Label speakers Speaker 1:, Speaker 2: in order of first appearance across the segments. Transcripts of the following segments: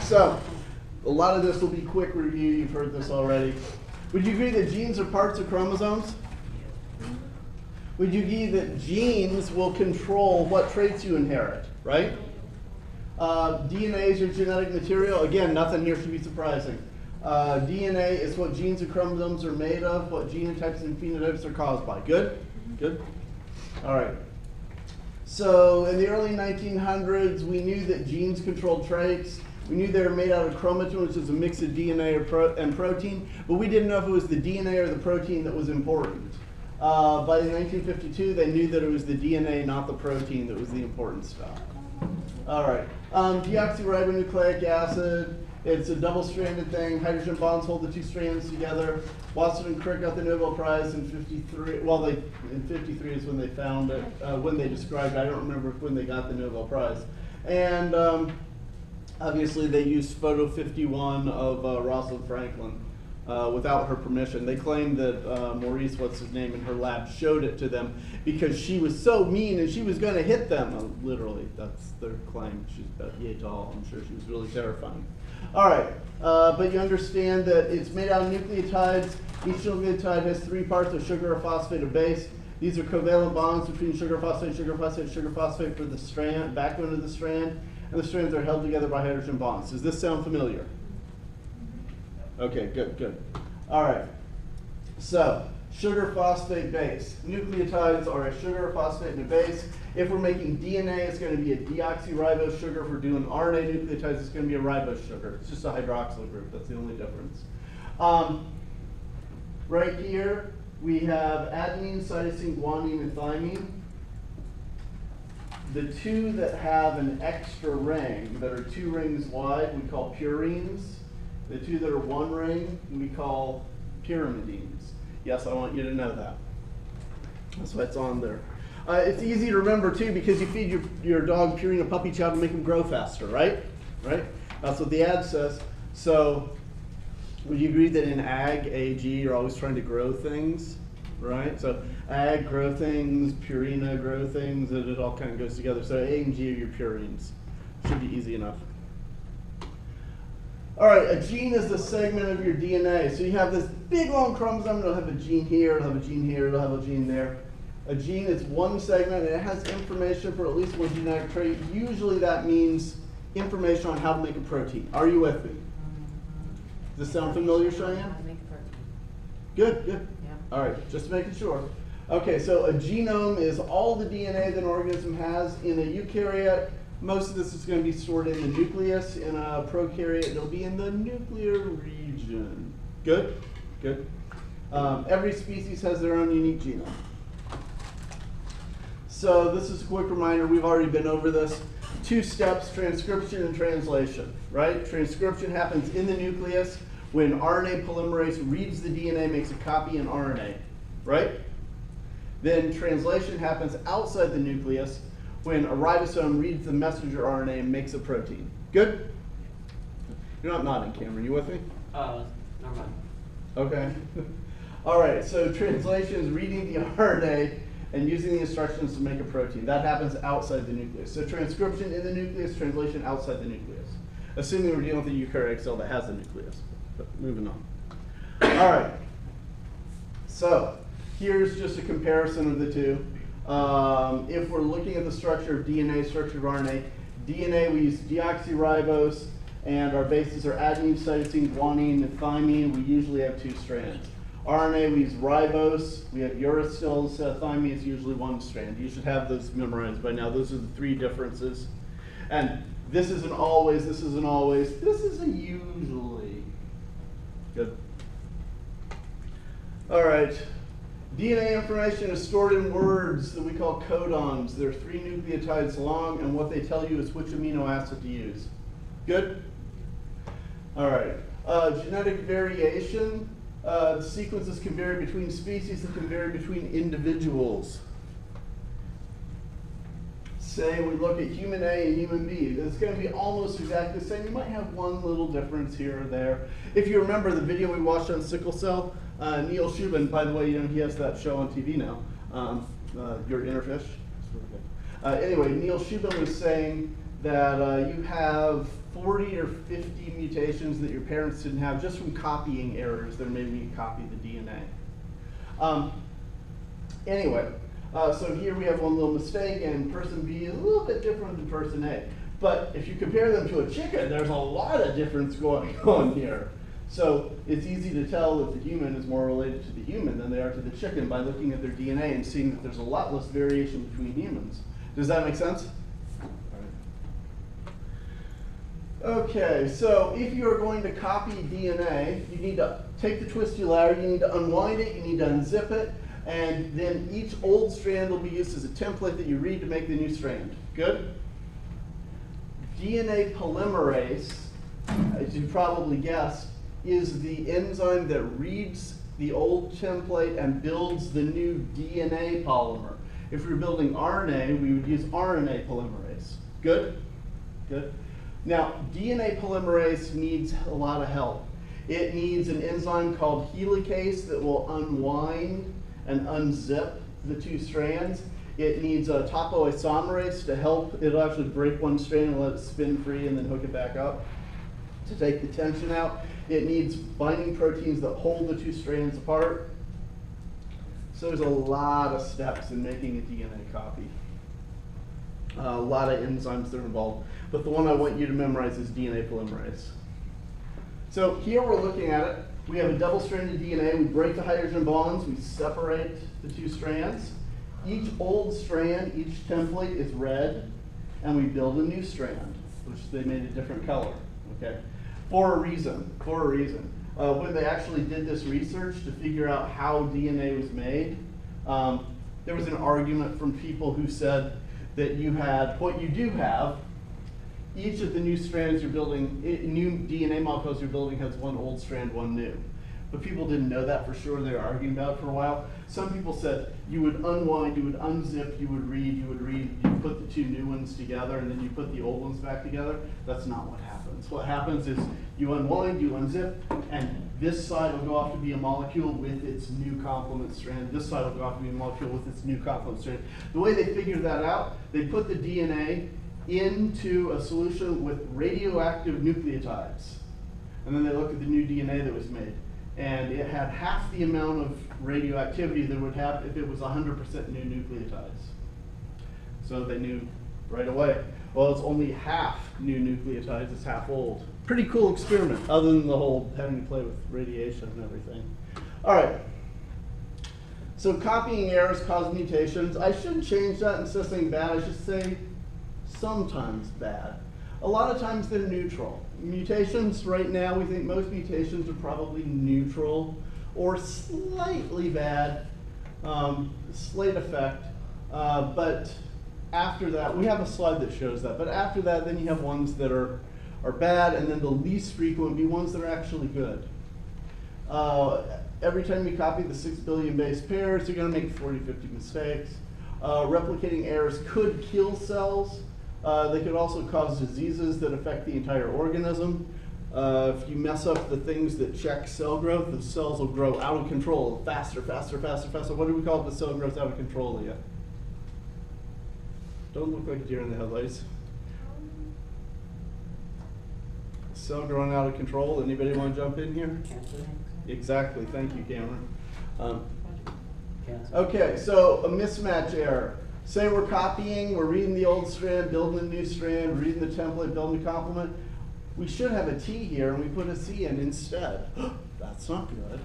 Speaker 1: So, a lot of this will be quick review. You've heard this already. Would you agree that genes are parts of chromosomes? Would you agree that genes will control what traits you inherit, right? DNA is your genetic material. Again, nothing here should be surprising. DNA is what genes and chromosomes are made of, what genotypes and phenotypes are caused by. Good? Good? All right. So in the early 1900s, we knew that genes controlled traits. We knew they were made out of chromatin, which is a mix of DNA and protein, but we didn't know if it was the DNA or the protein that was important. By 1952, they knew that it was the DNA, not the protein, that was the important stuff. All right. Deoxyribonucleic acid. It's a double-stranded thing. Hydrogen bonds hold the two strands together. Watson and Crick got the Nobel Prize in '53. Well, in '53 is when they found it, when they described it. I don't remember when they got the Nobel Prize. And obviously, they used photo 51 of Rosalind Franklin without her permission. They claimed that Maurice, what's his name, in her lab showed it to them because she was so mean and she was going to hit them. Literally, that's their claim. She's about yay tall. I'm sure she was really terrifying. All right, but you understand that it's made out of nucleotides. Each nucleotide has three parts: a sugar, a phosphate, a base. These are covalent bonds between sugar, phosphate, sugar, phosphate, sugar, phosphate for the strand, backbone of the strand, and the strands are held together by hydrogen bonds. Does this sound familiar? Okay, good, good. All right, so sugar, phosphate, base. Nucleotides are a sugar, a phosphate, and a base. If we're making DNA, it's going to be a deoxyribose sugar. If we're doing RNA nucleotides, it's going to be a ribose sugar. It's just a hydroxyl group. That's the only difference. Right here, we have adenine, cytosine, guanine, and thymine. The two that have an extra ring, that are 2 rings wide, we call purines. The two that are 1 ring, we call pyrimidines. Yes, I want you to know that. That's why it's on there. It's easy to remember, too, because you feed your dog Purina puppy chow to make him grow faster, right? Right? That's what the ad says. So would you agree that in ag, AG, you're always trying to grow things, right? So ag, grow things, Purina, grow things, and it all kind of goes together. So A and G are your purines. Should be easy enough. All right, a gene is the segment of your DNA. So you have this big long chromosome. It'll have a gene here, it'll have a gene here, it'll have a gene there. A gene is one segment, and it has information for at least one genetic trait. Usually that means information on how to make a protein. Are you with me? Does this sound familiar, Cheyenne?
Speaker 2: How to make a protein.
Speaker 1: Good, good.
Speaker 2: Yeah.
Speaker 1: All right, just making sure. Okay, so a genome is all the DNA that an organism has. In a eukaryote, most of this is going to be stored in the nucleus. In a prokaryote, it'll be in the nuclear region. Good? Good. Every species has their own unique genome. So this is a quick reminder. We've already been over this. 2 steps, transcription and translation, right? Transcription happens in the nucleus when RNA polymerase reads the DNA, makes a copy in RNA, right? Then translation happens outside the nucleus when a ribosome reads the messenger RNA and makes a protein. Good? You're not nodding, Cameron. You with me?
Speaker 3: Never mind.
Speaker 1: Okay. All right, so translation is reading the RNA and using the instructions to make a protein. That happens outside the nucleus. So transcription in the nucleus, translation outside the nucleus. Assuming we're dealing with a eukaryotic cell that has a nucleus. But moving on. All right. So here's just a comparison of the two. If we're looking at the structure of DNA, structure of RNA, DNA we use deoxyribose, and our bases are adenine, cytosine, guanine, and thymine. We usually have 2 strands. RNA, we use ribose, we have uracils, thymine is usually 1 strand. You should have those memorized by now. Those are the 3 differences. And this isn't always, this isn't always, this is a usually. Good. All right. DNA information is stored in words that we call codons. They're 3 nucleotides long, and what they tell you is which amino acid to use. Good? All right. Genetic variation. Sequences can vary between species and can vary between individuals. Say we look at human A and human B. It's going to be almost exactly the same. You might have one little difference here or there. If you remember the video we watched on sickle cell, Neil Shubin, by the way, you know, he has that show on TV now, Your Inner Fish. Anyway, Neil Shubin was saying that you have 40 or 50 mutations that your parents didn't have just from copying errors that made me copy the DNA. Anyway, so here we have one little mistake, and person B is a little bit different than person A. But if you compare them to a chicken, there's a lot of difference going on here. So it's easy to tell that the human is more related to the human than they are to the chicken by looking at their DNA and seeing that there's a lot less variation between humans. Does that make sense? Okay, so if you're going to copy DNA, you need to take the twisty ladder, you need to unwind it, you need to unzip it, and then each old strand will be used as a template that you read to make the new strand. Good? DNA polymerase, as you probably guessed, is the enzyme that reads the old template and builds the new DNA polymer. If we were building RNA, we would use RNA polymerase. Good? Good. Now, DNA polymerase needs a lot of help. It needs an enzyme called helicase that will unwind and unzip the two strands. It needs a topoisomerase to help. It'll actually break one strand and let it spin free and then hook it back up to take the tension out. It needs binding proteins that hold the two strands apart. So there's a lot of steps in making a DNA copy. A lot of enzymes that are involved. But the one I want you to memorize is DNA polymerase. So here we're looking at it. We have a double-stranded DNA. We break the hydrogen bonds. We separate the two strands. Each old strand, each template is red, and we build a new strand, which they made a different color. Okay, for a reason. For a reason. When they actually did this research to figure out how DNA was made, there was an argument from people who said that you had what you do have. Each of the new strands you're building, new DNA molecules you're building, has one old strand, one new. But people didn't know that for sure. They were arguing about it for a while. Some people said you would unwind, you would unzip, you would read, you put the two new ones together, and then you put the old ones back together. That's not what happens. What happens is you unwind, you unzip, and this side will go off to be a molecule with its new complement strand. This side will go off to be a molecule with its new complement strand. The way they figured that out, they put the DNA into a solution with radioactive nucleotides. And then they looked at the new DNA that was made. And it had half the amount of radioactivity that it would have if it was 100% new nucleotides. So they knew right away, well, it's only half new nucleotides, it's half old. Pretty cool experiment, other than the whole having to play with radiation and everything. All right. So copying errors cause mutations. I shouldn't change that instead of saying bad. I should say sometimes bad. A lot of times they're neutral. Mutations, right now, we think most mutations are probably neutral or slightly bad, slight effect. But after that, we have a slide that shows that. But after that, then you have ones that are bad, and then the least frequent would be ones that are actually good. Every time you copy the 6 billion base pairs, you're going to make 40, 50 mistakes. Replicating errors could kill cells. They could also cause diseases that affect the entire organism. If you mess up the things that check cell growth, the cells will grow out of control, faster, faster, faster, faster. What do we call it? The cell growth out of control, Leah? Don't look like a deer in the headlights. Cell growing out of control. Anybody want to jump in here? Exactly. Thank you, Cameron. Okay, so a mismatch error. Say we're copying, we're reading the old strand, building a new strand, reading the template, building a complement. We should have a T here, and we put a C in instead. That's not good.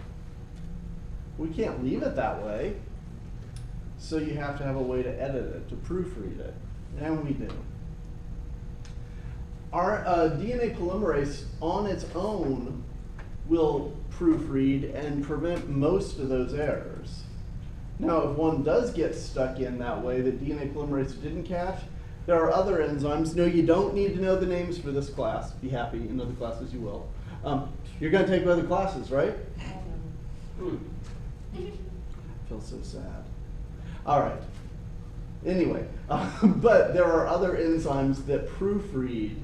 Speaker 1: We can't leave it that way. So you have to have a way to edit it, to proofread it. And we do. Our DNA polymerase on its own will proofread and prevent most of those errors. Now, if one does get stuck in that way that DNA polymerase didn't catch, there are other enzymes. No, you don't need to know the names for this class. Be happy in other classes you will. You're going to take other classes, right? I feel so sad. All right. Anyway, but there are other enzymes that proofread,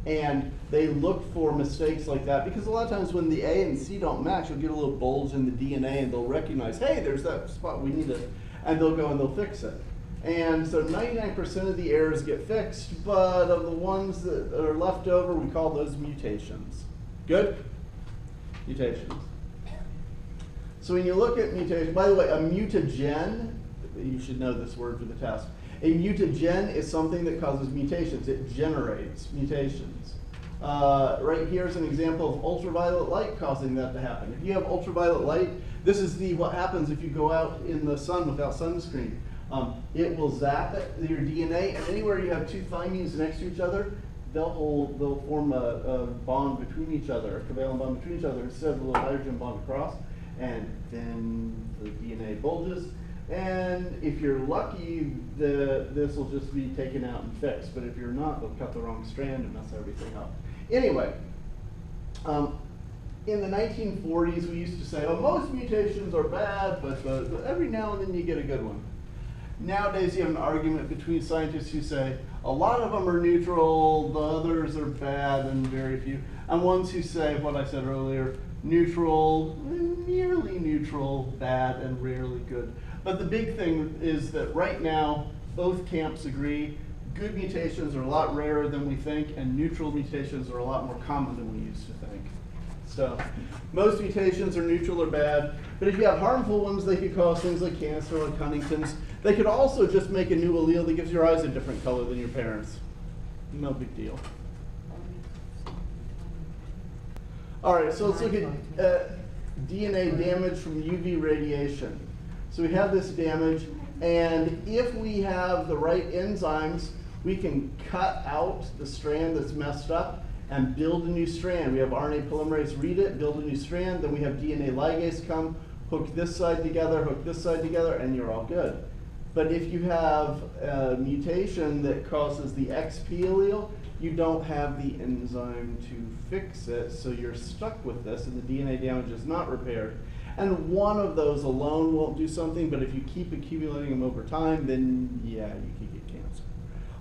Speaker 1: and they look for mistakes like that, because a lot of times when the A and C don't match, you'll get a little bulge in the DNA, and they'll recognize, hey, there's that spot, we need it, and they'll go and they'll fix it. And so 99% of the errors get fixed, but of the ones that are left over, we call those mutations. Good? Mutations. So when you look at mutations, by the way, a mutagen, you should know this word for the test. A mutagen is something that causes mutations. It generates mutations. Right here is an example of ultraviolet light causing that to happen. If you have ultraviolet light, this is what happens if you go out in the sun without sunscreen. It will zap your DNA, and anywhere you have two thymines next to each other, they'll form a bond between each other, a covalent bond between each other, instead of a little hydrogen bond across, and then the DNA bulges. And if you're lucky, this will just be taken out and fixed. But if you're not, they'll cut the wrong strand and mess everything up. Anyway, in the 1940s, we used to say, oh, most mutations are bad, but every now and then you get a good one. Nowadays, you have an argument between scientists who say a lot of them are neutral, the others are bad, and very few. And ones who say what I said earlier, neutral, nearly neutral, bad, and rarely good. But the big thing is that right now, both camps agree good mutations are a lot rarer than we think, and neutral mutations are a lot more common than we used to think. So most mutations are neutral or bad, but if you have harmful ones, they could cause things like cancer or Huntington's. They could also just make a new allele that gives your eyes a different color than your parents. No big deal. All right, so let's look at DNA damage from UV radiation. So we have this damage, and if we have the right enzymes, we can cut out the strand that's messed up and build a new strand. We have RNA polymerase read it, build a new strand, then we have DNA ligase come, hook this side together, and you're all good. But if you have a mutation that causes the XP allele, you don't have the enzyme to fix it, so you're stuck with this, and the DNA damage is not repaired. And one of those alone won't do something, but if you keep accumulating them over time, then yeah, you could get cancer.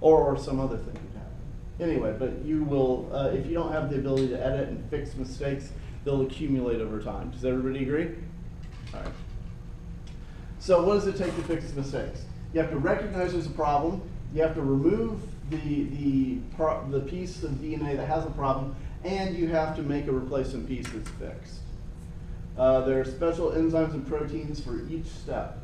Speaker 1: Or some other thing could happen. Anyway, but you will, if you don't have the ability to edit and fix mistakes, they'll accumulate over time. Does everybody agree? All right. So what does it take to fix mistakes? You have to recognize there's a problem. You have to remove the piece of DNA that has a problem, and you have to make a replacement piece that's fixed. There are special enzymes and proteins for each step.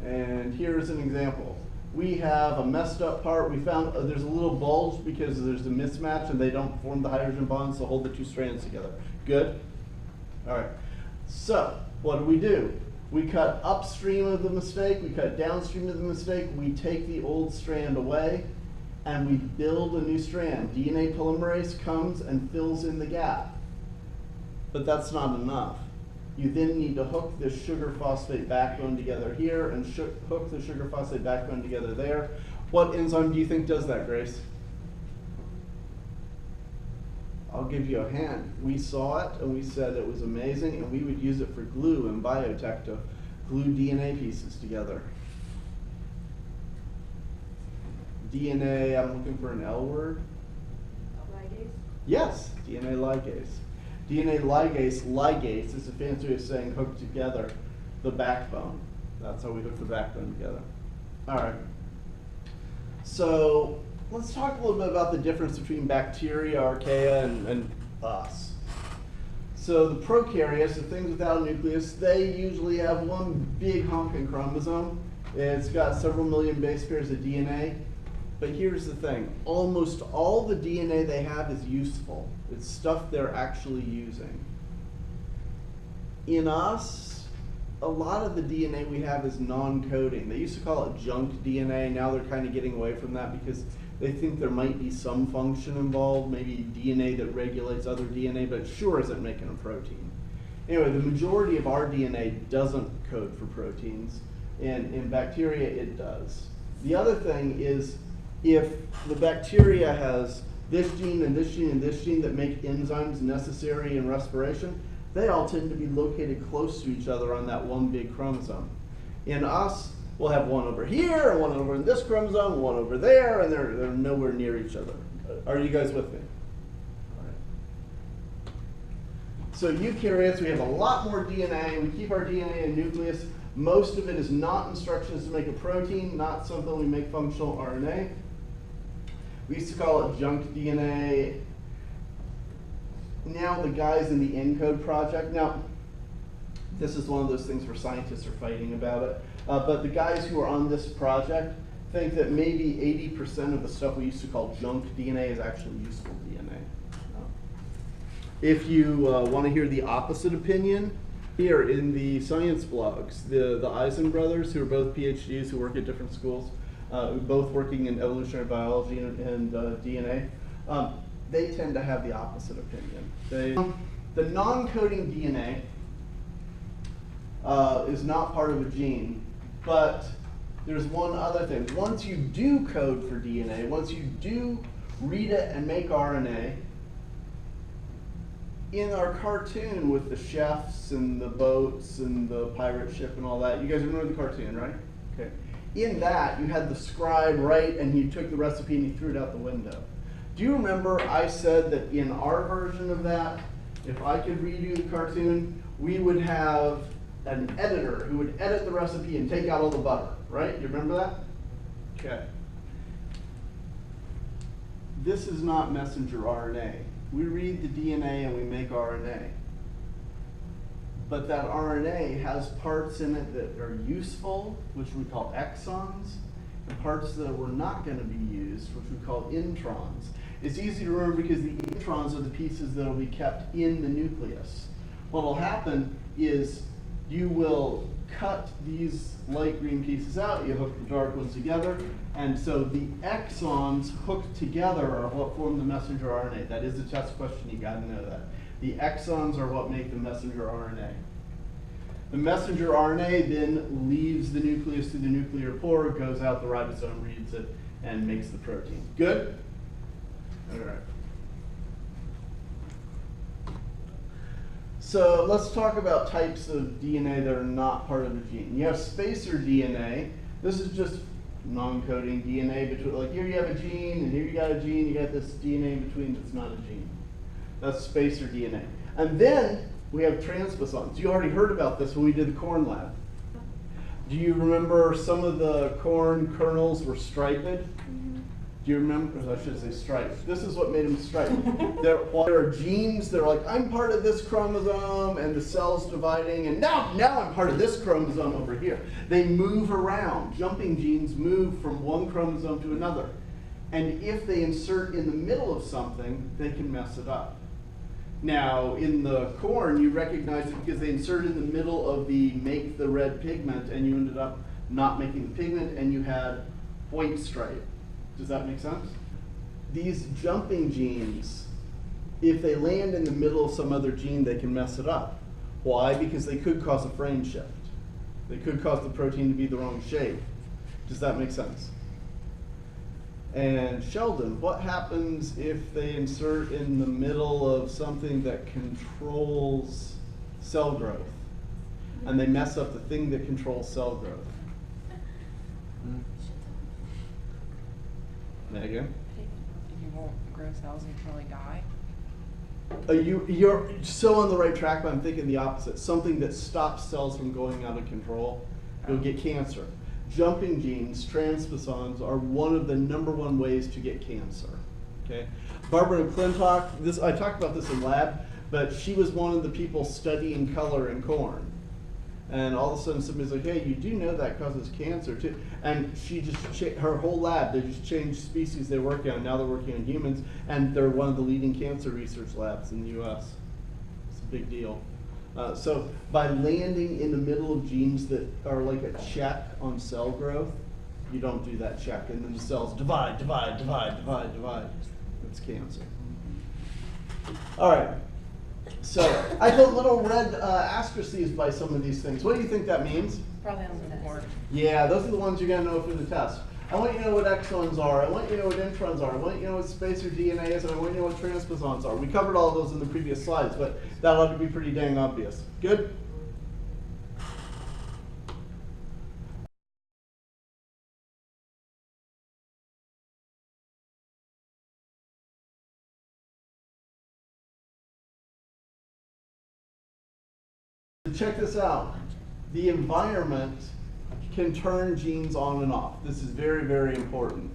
Speaker 1: And here's an example. We have a messed up part. We found there's a little bulge because there's a mismatch and they don't form the hydrogen bonds to hold the two strands together. Good? All right. So what do? We cut upstream of the mistake. We cut downstream of the mistake. We take the old strand away and we build a new strand. DNA polymerase comes and fills in the gap. But that's not enough. You then need to hook the sugar phosphate backbone together here and hook the sugar phosphate backbone together there. What enzyme do you think does that, Grace? I'll give you a hint. We saw it and we said it was amazing, and we would use it for glue in biotech to glue DNA pieces together. DNA, I'm looking for an L word.
Speaker 2: Ligase?
Speaker 1: Yes, DNA ligase. DNA ligase is a fancy way of saying hook together the backbone. That's how we hook the backbone together. All right. So let's talk a little bit about the difference between bacteria, archaea, and us. So the prokaryotes, the things without a nucleus, they usually have one big honking chromosome. It's got several million base pairs of DNA. But here's the thing, almost all the DNA they have is useful. It's stuff they're actually using. In us, a lot of the DNA we have is non-coding. They used to call it junk DNA. Now they're kind of getting away from that because they think there might be some function involved, maybe DNA that regulates other DNA, but it sure isn't making a protein. Anyway, the majority of our DNA doesn't code for proteins, and in bacteria it does. The other thing is, if the bacteria has this gene and this gene and this gene that make enzymes necessary in respiration, they all tend to be located close to each other on that one big chromosome. In us, we'll have one over here, and one over in this chromosome, and one over there, and they're nowhere near each other. Are you guys with me? All right. So eukaryotes, we have a lot more DNA. We keep our DNA in a nucleus, Most of it is not instructions to make a protein, not something we make functional RNA. We used to call it junk DNA. Now the guys in the ENCODE project, now this is one of those things where scientists are fighting about it, but the guys who are on this project think that maybe 80% of the stuff we used to call junk DNA is actually useful DNA. If you want to hear the opposite opinion, here in the science blogs, the Eisen brothers, who are both PhDs who work at different schools, both working in evolutionary biology and DNA, they tend to have the opposite opinion. The non-coding DNA is not part of a gene, but there's one other thing. Once you do code for DNA, once you do read it and make RNA, in our cartoon with the chefs and the boats and the pirate ship and all that, you guys remember the cartoon, right? Okay. In that, you had the scribe write and he took the recipe and he threw it out the window. Do you remember I said that in our version of that, if I could redo the cartoon, we would have an editor who would edit the recipe and take out all the butter, right? You remember that? Okay. This is not messenger RNA. We read the DNA and we make RNA. But that RNA has parts in it that are useful, which we call exons, and parts that were not going to be used, which we call introns. It's easy to remember because the introns are the pieces that will be kept in the nucleus. What will happen is you will cut these light green pieces out, you hook the dark ones together, and so the exons hooked together are what form the messenger RNA. That is a test question, you gotta know that. The exons are what make the messenger RNA. The messenger RNA then leaves the nucleus through the nuclear pore, goes out, the ribosome reads it, and makes the protein. Good? All right. So let's talk about types of DNA that are not part of a gene. You have spacer DNA. This is just non-coding DNA between, like here you have a gene, and here you got a gene, you got this DNA in between that's not a gene. That's spacer DNA. And then we have transposons. You already heard about this when we did the corn lab. Do you remember some of the corn kernels were striped? Do you remember? I should say striped. This is what made them striped. There are genes that are like, I'm part of this chromosome, and the cell's dividing, and now I'm part of this chromosome over here. They move around. Jumping genes move from one chromosome to another. And if they insert in the middle of something, they can mess it up. Now, in the corn, you recognize it because they inserted in the middle of the make the red pigment, and you ended up not making the pigment, and you had white stripe. Does that make sense? These jumping genes, if they land in the middle of some other gene, they can mess it up. Why? Because they could cause a frame shift. They could cause the protein to be the wrong shape. Does that make sense? And Sheldon, what happens if they insert in the middle of something that controls cell growth? And they mess up the thing that controls cell growth? Megan?
Speaker 3: You won't grow cells until they die.
Speaker 1: You're so on the right track, but I'm thinking the opposite. Something that stops cells from going out of control, you'll get cancer. Jumping genes, transposons, are one of the #1 ways to get cancer. Okay, Barbara McClintock, I talked about this in lab, but she was one of the people studying color in corn. And all of a sudden somebody's like, hey, you do know that causes cancer too. And she just, her whole lab, they just changed species they work on. Now they're working on humans, and they're one of the leading cancer research labs in the US. It's a big deal. So by landing in the middle of genes that are like a check on cell growth, you don't do that check, and then the cells divide. That's cancer. All right. So I put little red asterisks by some of these things. What do you think that means?
Speaker 3: Probably on the board.
Speaker 1: Yeah, those are the ones you're going to know for the test. I want you to know what exons are. I want you to know what introns are. I want you to know what spacer DNA is, and I want you to know what transposons are. We covered all of those in the previous slides, but that ought to be pretty dang obvious. Good? Check this out. the environment can turn genes on and off. This is very, very important.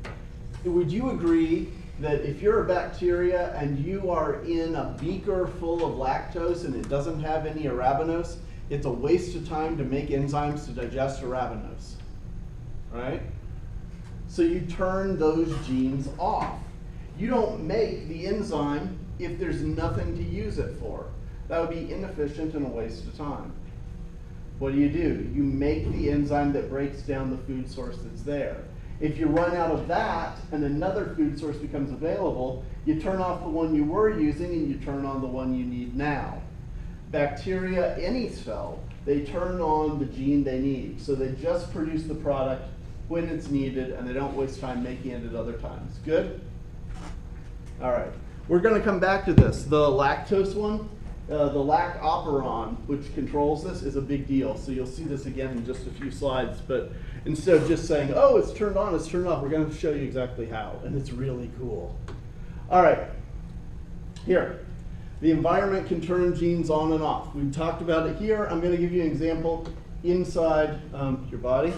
Speaker 1: Would you agree that if you're a bacteria and you are in a beaker full of lactose and it doesn't have any arabinose, it's a waste of time to make enzymes to digest arabinose, right? So you turn those genes off. You don't make the enzyme if there's nothing to use it for. That would be inefficient and a waste of time. What do? You make the enzyme that breaks down the food source that's there. If you run out of that and another food source becomes available, you turn off the one you were using and you turn on the one you need now. Bacteria, any cell, they turn on the gene they need. So they just produce the product when it's needed and they don't waste time making it at other times. Good? All right. We're going to come back to this. The lactose one, the lac operon, which controls this, is a big deal. So you'll see this again in just a few slides. But instead of just saying, oh, it's turned on, it's turned off, we're going to show you exactly how. And it's really cool. All right. Here. The environment can turn genes on and off. We've talked about it here. I'm going to give you an example inside your body.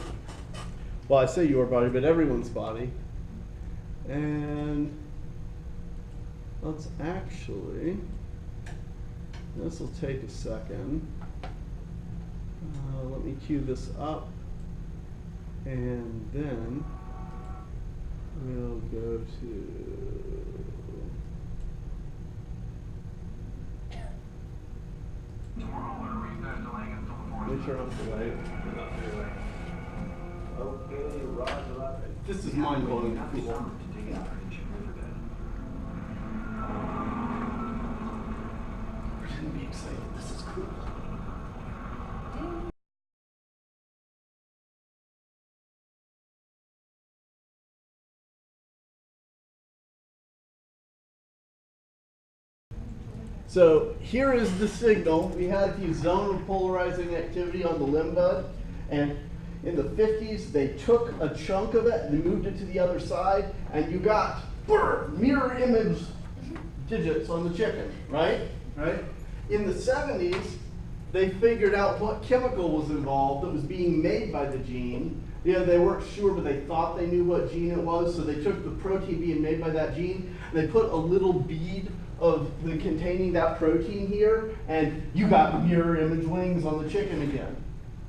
Speaker 1: Well, I say your body, but everyone's body. And let's actually, this will take a second. Let me cue this up. And then we'll go to, make sure I'm away. Okay, Roger. This is mind-blowing. Cool. Pretend to be excited. This is cool. So here is the signal. We had a few zone of polarizing activity on the limb bud, and in the 50s, they took a chunk of it and they moved it to the other side, and you got mirror image digits on the chicken, right? In the 70s, they figured out what chemical was involved that was being made by the gene. They weren't sure, but they thought they knew what gene it was, so they took the protein being made by that gene, and they put a little bead of containing that protein here, and you got mirror image wings on the chicken again.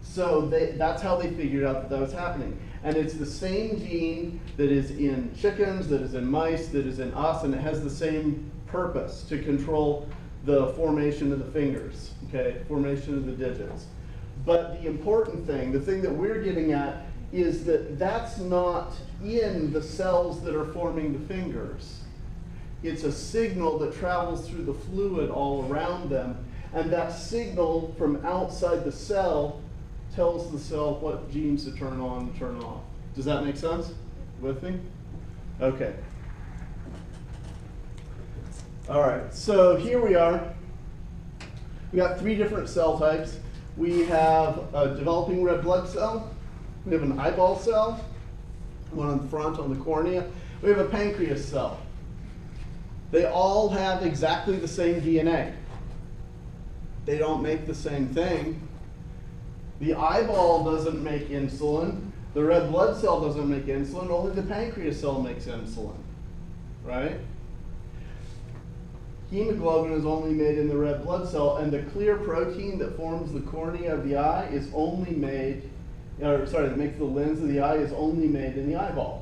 Speaker 1: So that's how they figured out that was happening. And it's the same gene that is in chickens, that is in mice, that is in us, and it has the same purpose to control the formation of the fingers, okay, formation of the digits. But the important thing, the thing that we're getting at, is that that's not in the cells that are forming the fingers. It's a signal that travels through the fluid all around them, and that signal from outside the cell tells the cell what genes to turn on and turn off. Does that make sense? With me? Okay. All right, so here we are. We got 3 different cell types. We have a developing red blood cell. We have an eyeball cell, one on the front on the cornea. We have a pancreas cell. They all have exactly the same DNA. They don't make the same thing. The eyeball doesn't make insulin. The red blood cell doesn't make insulin. Only the pancreas cell makes insulin, right? Hemoglobin is only made in the red blood cell, and the clear protein that forms the cornea of the eye is only made, that makes the lens of the eye is only made in the eyeball.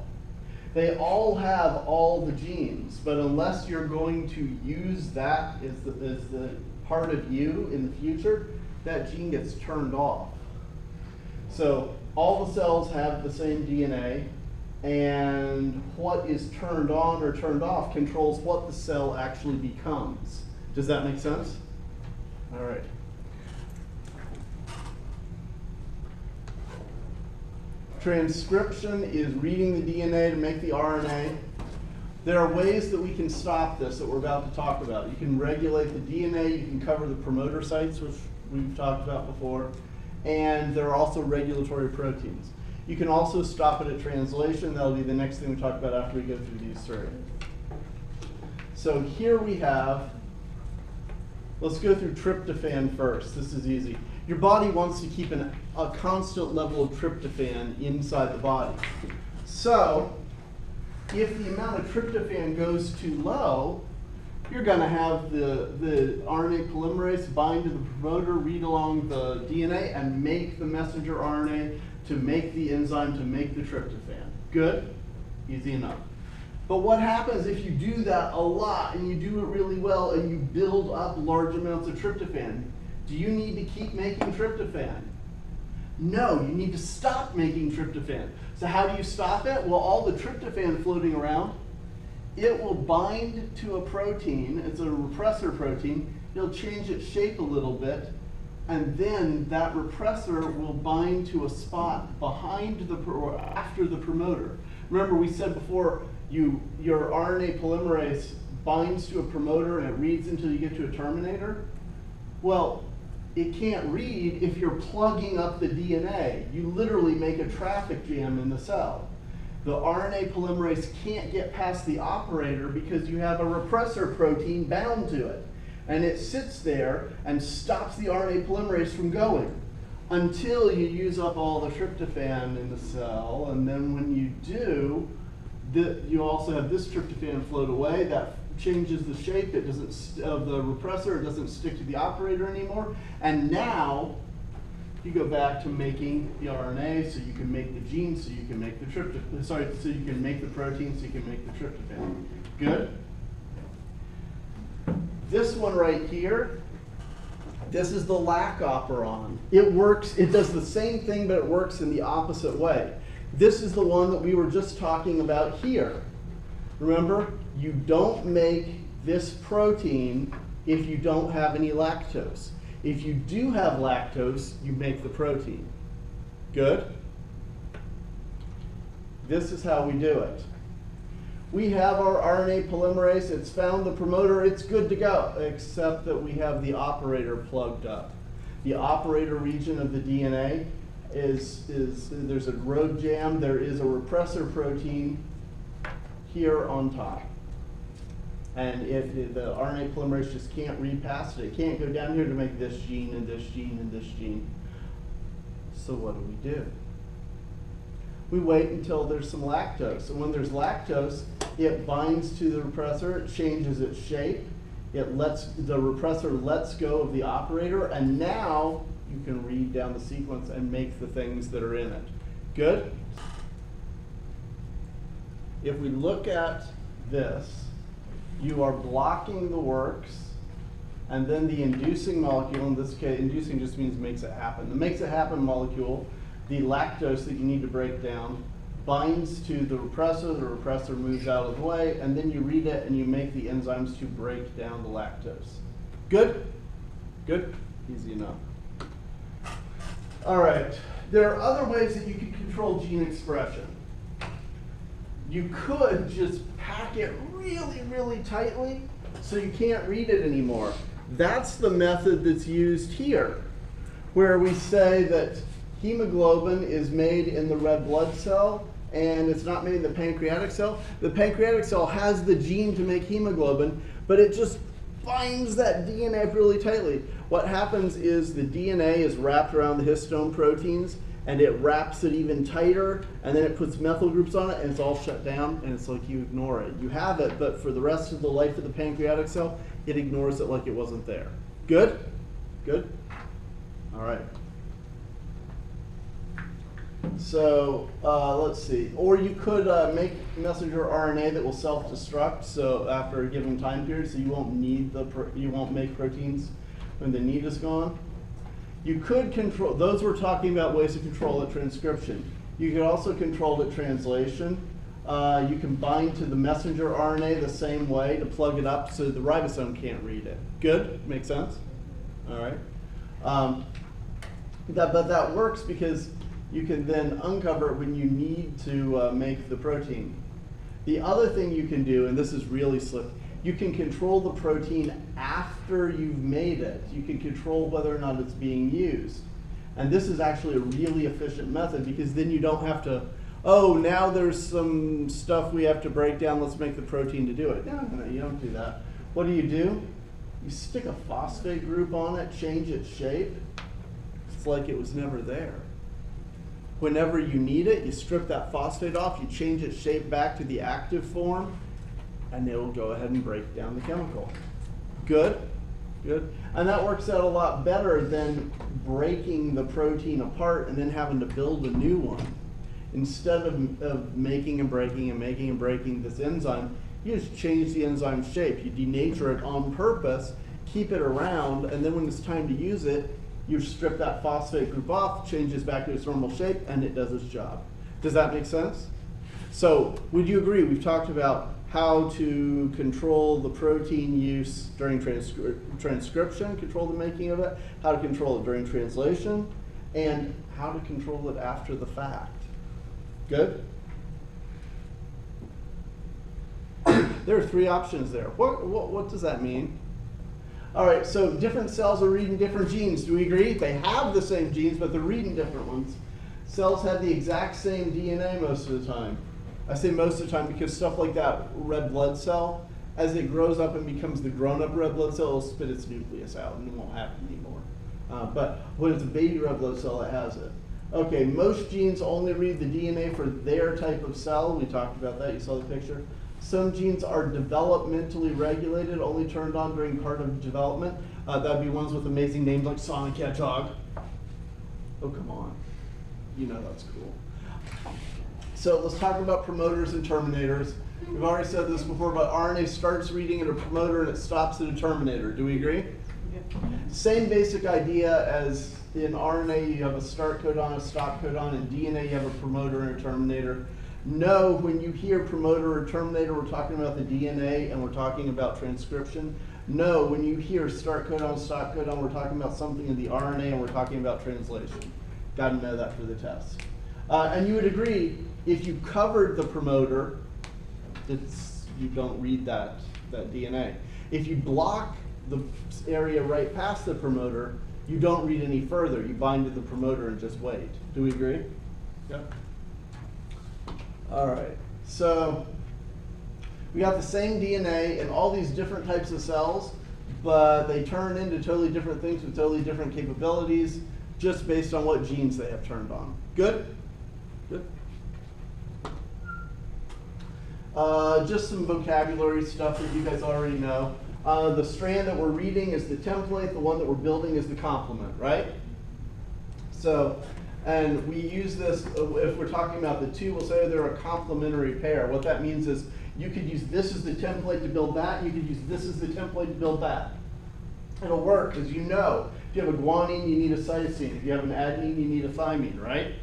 Speaker 1: They all have all the genes, but unless you're going to use that as the part of you in the future, that gene gets turned off. So all the cells have the same DNA, and what is turned on or turned off controls what the cell actually becomes. Does that make sense? All right. Transcription is reading the DNA to make the RNA. There are ways that we can stop this that we're about to talk about. You can regulate the DNA, you can cover the promoter sites, which we've talked about before, and there are also regulatory proteins. You can also stop it at translation. That'll be the next thing we talk about after we go through these 3. So here we have Let's go through tryptophan first. This is easy. Your body wants to keep a constant level of tryptophan inside the body. So, if the amount of tryptophan goes too low, you're going to have the RNA polymerase bind to the promoter, read along the DNA, and make the messenger RNA to make the enzyme to make the tryptophan. Good? Easy enough. But what happens if you do that a lot and you do it really well and you build up large amounts of tryptophan? Do you need to keep making tryptophan? No, you need to stop making tryptophan. So how do you stop it? Well, all the tryptophan floating around, it will bind to a protein. It's a repressor protein. It'll change its shape a little bit, and then that repressor will bind to a spot behind or after the promoter. Remember, we said before, your RNA polymerase binds to a promoter and it reads until you get to a terminator. Well, it can't read if you're plugging up the DNA. You literally make a traffic jam in the cell. The RNA polymerase can't get past the operator because you have a repressor protein bound to it. And it sits there and stops the RNA polymerase from going until you use up all the tryptophan in the cell. And then when you do, you also have this tryptophan float away. That changes the shape. It doesn't of the repressor. It doesn't stick to the operator anymore. And now you go back to making the RNA, so you can make the gene, so you can make the tryptophan. Sorry, so you can make the protein, so you can make the tryptophan. Good. This one right here, this is the lac operon. It works. It does the same thing, but it works in the opposite way. This is the one that we were just talking about here. Remember, you don't make this protein if you don't have any lactose. If you do have lactose, you make the protein. Good? This is how we do it. We have our RNA polymerase. It's found the promoter. It's good to go, except that we have the operator plugged up. The operator region of the DNA there's a road jam. There is a repressor protein here on top. And if the RNA polymerase just can't read past it, it can't go down here to make this gene and this gene and this gene. So what do? We wait until there's some lactose. And when there's lactose, it binds to the repressor, it changes its shape, the repressor lets go of the operator, and now you can read down the sequence and make the things that are in it. Good? If we look at this, you are blocking the works, and then the inducing molecule, in this case, inducing just means makes it happen. The makes it happen molecule, the lactose that you need to break down, binds to the repressor moves out of the way, and then you read it and you make the enzymes to break down the lactose. Good? Good? Easy enough. All right, there are other ways that you can control gene expression. You could just pack it really, really tightly so you can't read it anymore. That's the method that's used here, where we say that hemoglobin is made in the red blood cell and it's not made in the pancreatic cell. The pancreatic cell has the gene to make hemoglobin, but it just binds that DNA really tightly. What happens is the DNA is wrapped around the histone proteins, and it wraps it even tighter, and then it puts methyl groups on it, and it's all shut down, and it's like you ignore it. You have it, but for the rest of the life of the pancreatic cell, it ignores it like it wasn't there. Good? Good? All right. So let's see. Or you could make messenger RNA that will self-destruct. So after a given time period, so you won't make proteins when the need is gone. You could control. Those we're talking about ways to control the transcription. You could also control the translation. You can bind to the messenger RNA the same way to plug it up so the ribosome can't read it. Good? Make sense? All right. But that works because you can then uncover it when you need to make the protein. The other thing you can do, and this is really slick, you can control the protein after you've made it. You can control whether or not it's being used. And this is actually a really efficient method because then you don't have to, oh, now there's some stuff we have to break down, let's make the protein to do it. No, you don't do that. What do? You stick a phosphate group on it, change its shape, it's like it was never there. Whenever you need it, you strip that phosphate off, you change its shape back to the active form, and it'll go ahead and break down the chemical. Good? Good. And that works out a lot better than breaking the protein apart and then having to build a new one. Instead of making and breaking this enzyme, you just change the enzyme shape. You denature it on purpose, keep it around, and then when it's time to use it, you strip that phosphate group off, changes back to its normal shape, and it does its job. Does that make sense? So, would you agree? We've talked about how to control the protein use during transcription, control the making of it, how to control it during translation, and how to control it after the fact. Good? There are 3 options there. What does that mean? All right, so different cells are reading different genes. Do we agree? They have the same genes, but they're reading different ones. Cells have the exact same DNA most of the time. I say most of the time because stuff like that red blood cell, as it grows up and becomes the grown-up red blood cell, it'll spit its nucleus out and it won't have it anymore. But when it's a baby red blood cell, it has it. Okay, most genes only read the DNA for their type of cell. We talked about that. You saw the picture. Some genes are developmentally regulated, only turned on during part of development. That would be ones with amazing names like Sonic Hedgehog. Oh, come on. You know that's cool. So let's talk about promoters and terminators. We've already said this before, but RNA starts reading at a promoter and it stops at a terminator. Do we agree? Yeah. Same basic idea as in RNA, you have a start codon, a stop codon. In DNA, you have a promoter and a terminator. No, when you hear promoter or terminator, we're talking about the DNA and we're talking about transcription. No, when you hear start codon, stop codon, we're talking about something in the RNA and we're talking about translation. Got to know that for the test. And you would agree, if you covered the promoter, you don't read that DNA. If you block the area right past the promoter, you don't read any further. You bind to the promoter and just wait. Do we agree? Yeah. All right. So we got the same DNA in all these different types of cells, but they turn into totally different things with totally different capabilities just based on what genes they have turned on. Good? Good. Just some vocabulary stuff that you guys already know. The strand that we're reading is the template, the one that we're building is the complement, right? So, and we use this, if we're talking about the two, we'll say they're a complementary pair. What that means is you could use this as the template to build that, you could use this as the template to build that. It'll work, because you know, if you have a guanine, you need a cytosine. If you have an adenine, you need a thymine, right?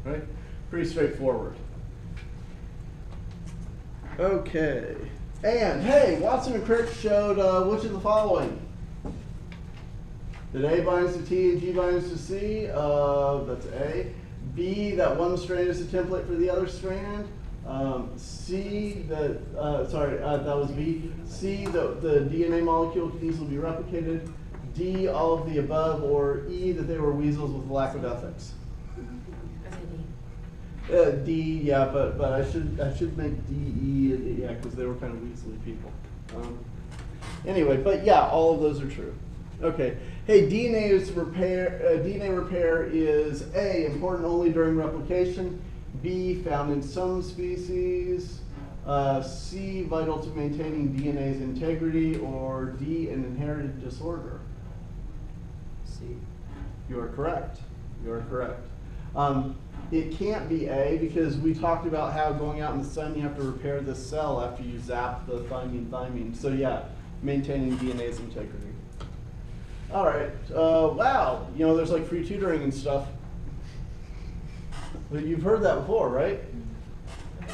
Speaker 1: Right? Pretty straightforward. Okay. And, hey, Watson and Crick showed which of the following? That A binds to T and G binds to C. That's A. B, that one strand is a template for the other strand. C, that was B. C, the DNA molecule can easily be replicated. D, all of the above. Or E, that they were weasels with lack of ethics. D, yeah, but I should make D, E, yeah, because they were kind of weaselly people. Anyway, but yeah, all of those are true. Okay. Hey, DNA repair is A, important only during replication. B, found in some species. C, vital to maintaining DNA's integrity. Or D, an inherited disorder. C. You are correct. You are correct. It can't be A because we talked about how going out in the sun you have to repair this cell after you zap the thymine. So yeah, maintaining DNA's integrity. All right, wow, you know, there's like free tutoring and stuff. But you've heard that before, right?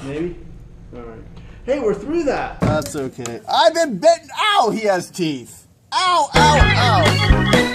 Speaker 1: Maybe? All right. Hey, we're through that. That's okay. I've been bitten. Ow, he has teeth. Ow, ow, ow.